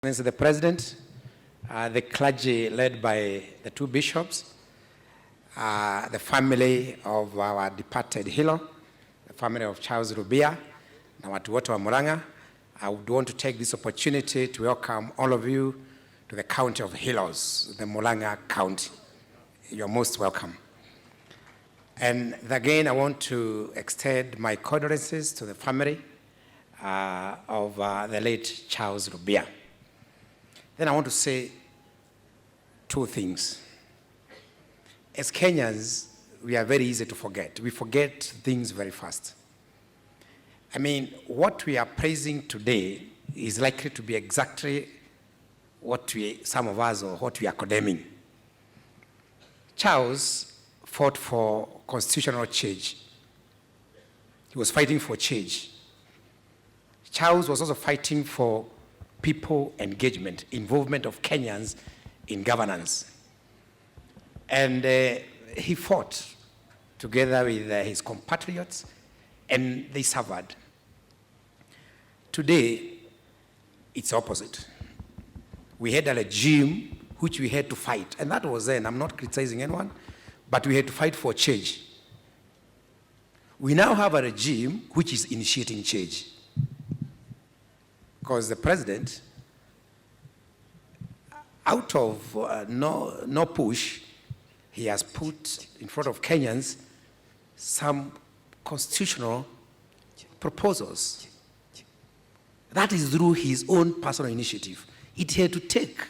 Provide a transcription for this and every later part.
Mr. the President, the clergy led by the two bishops, the family of our departed hero, the family of Charles Rubia, na watu wote wa Murang'a, I would want to take this opportunity to welcome all of you to the County of Heroes, the Murang'a County. You're most welcome. And again, I want to extend my condolences to the family of the late Charles Rubia. Then I want to say two things. As Kenyans, we are very easy to forget. We forget things very fast. I mean, what we are praising today is likely to be exactly what some of us, or what we are condemning. Charles fought for constitutional change. He was fighting for change. Charles was also fighting for people engagement, involvement of Kenyans in governance. And he fought together with his compatriots, and they suffered. Today, it's opposite. We had a regime which we had to fight, and that was then. I'm not criticizing anyone, but we had to fight for change. We now have a regime which is initiating change. Because the president, out of no push, he has put in front of Kenyans some constitutional proposals. That is through his own personal initiative. It had to take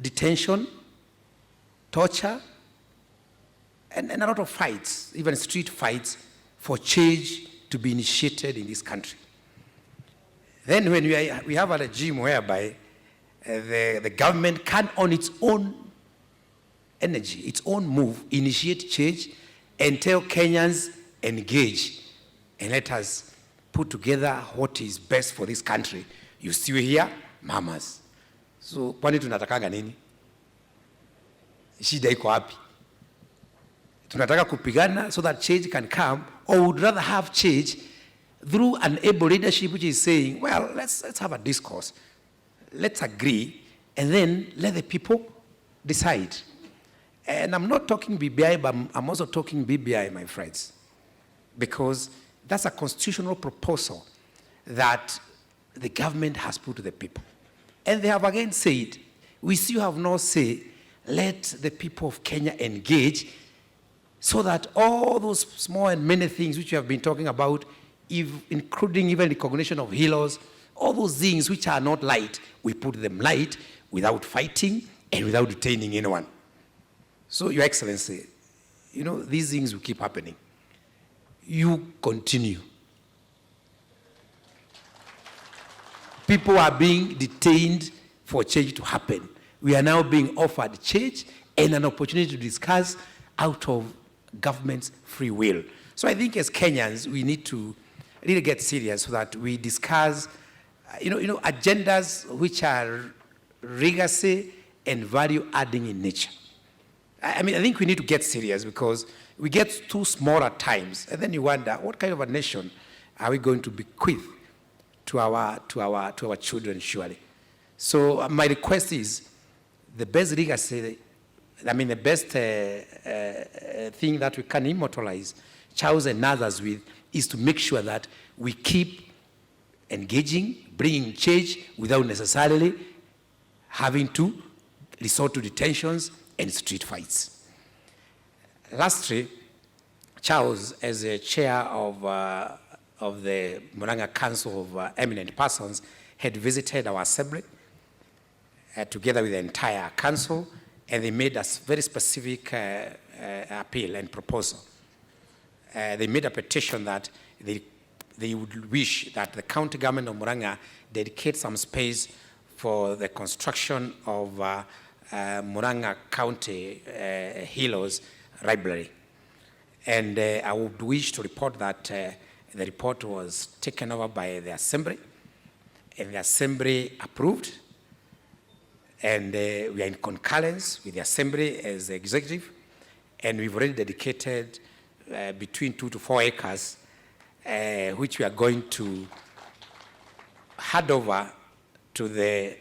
detention, torture, and a lot of fights, even street fights, for change to be initiated in this country. Then when we have a regime whereby the government can, on its own energy, its own move, initiate change and tell Kenyans, engage, and let us put together what is best for this country. You still hear mamas. So, kwani tunataka nini? Shida iko wapi? Tunataka kupigana so that change can come, or would rather have change through an able leadership which is saying, well, let's have a discourse. Let's agree, and then let the people decide. And I'm not talking BBI, but I'm also talking BBI, my friends, because that's a constitutional proposal that the government has put to the people. And they have again said, we still have no say, let the people of Kenya engage, so that all those small and many things which we have been talking about, including even recognition of healers, all those things which are not light, we put them light without fighting and without detaining anyone. So, Your Excellency, you know, these things will keep happening. You continue. People are being detained for change to happen. We are now being offered change and an opportunity to discuss out of government's free will. So I think as Kenyans, we need to really get serious so that we discuss, agendas which are legacy and value adding in nature. I think we need to get serious, because we get too small at times, and then you wonder, what kind of a nation are we going to bequeath to our children, surely? So my request is, the best legacy, the best thing that we can immortalize Charles and others with, is to make sure that we keep engaging, bringing change without necessarily having to resort to detentions and street fights. Lastly, Charles, as a chair of the Murang'a Council of Eminent Persons, had visited our assembly together with the entire council, and they made a very specific appeal and proposal. They made a petition that they would wish that the county government of Murang'a dedicate some space for the construction of Murang'a County Heroes Library. And I would wish to report that the report was taken over by the Assembly, and the Assembly approved, and we are in concurrence with the Assembly as the executive, and we've already dedicated between 2 to 4 acres, which we are going to hand over to the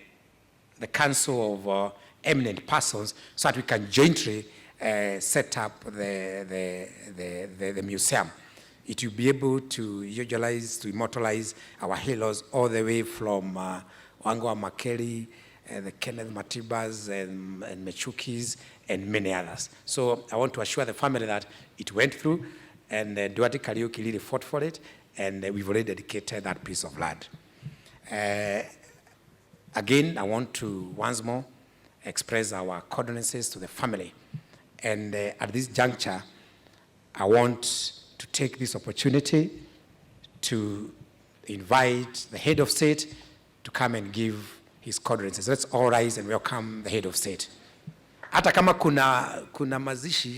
Council of Eminent Persons so that we can jointly set up the museum. It will be able to utilize, to immortalize our heroes all the way from Wangwa Makeri, the Kenneth Matibas and Mechukis and many others. So I want to assure the family that it went through, and Duarte Kariuki really fought for it, and we've already dedicated that piece of land. Again, I want to once more express our condolences to the family. And at this juncture, I want to take this opportunity to invite the head of state to come and give his condolences. Let's all rise and welcome the head of state. Hata kama kuna mazishi